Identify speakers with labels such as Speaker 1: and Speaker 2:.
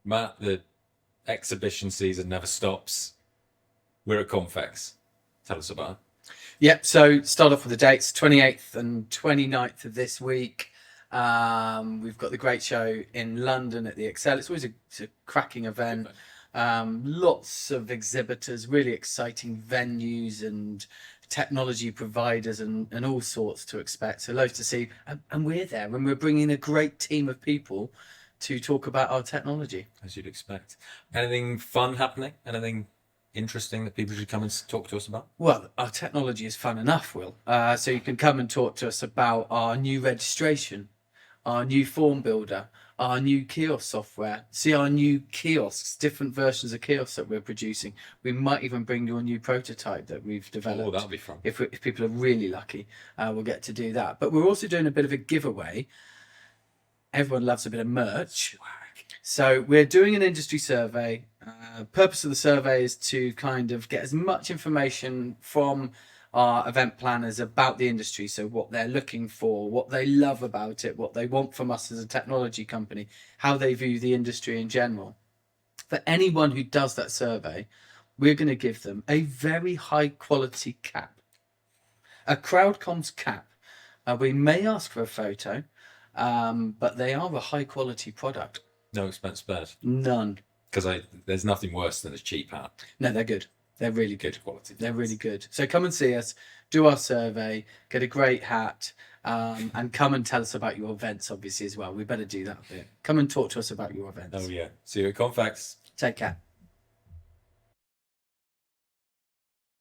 Speaker 1: Matt, the exhibition season never stops. We're at Confex. Tell us about it.
Speaker 2: Yep, so start off with the dates, 28th and 29th of this week. We've got the great show in London at the ExCeL. It's always a cracking event. Lots of exhibitors, really exciting venues and technology providers and all sorts to expect. So loads to see. And we're there, and we're bringing a great team of people to talk about our technology.
Speaker 1: As you'd expect. Anything fun happening? Anything interesting that people should come and talk to us about?
Speaker 2: Well, our technology is fun enough, Will. So you can come and talk to us about our new registration, our new form builder, our new kiosk software, see our new kiosks, different versions of kiosks that we're producing. We might even bring you a new prototype that we've developed.
Speaker 1: Oh, that'll be fun.
Speaker 2: If people are really lucky, we'll get to do that. But we're also doing a bit of a giveaway. Everyone loves a bit of merch. So we're doing an industry survey. Purpose of the survey is to kind of get as much information from our event planners about the industry. So what they're looking for, what they love about it, what they want from us as a technology company, how they view the industry in general. For anyone who does that survey, we're going to give them a very high quality cap, a CrowdComms cap. We may ask for a photo, but they are a high quality product.
Speaker 1: No expense spared.
Speaker 2: None.
Speaker 1: Because there's nothing worse than a cheap hat.
Speaker 2: No, they're good. They're really good.
Speaker 1: Quality.
Speaker 2: They're really good. So come and see us, do our survey, get a great hat, and come and tell us about your events, obviously, as well. We better do that.
Speaker 1: Yeah.
Speaker 2: Come and talk to us about your events.
Speaker 1: Oh, yeah. See you at Confex.
Speaker 2: Take care.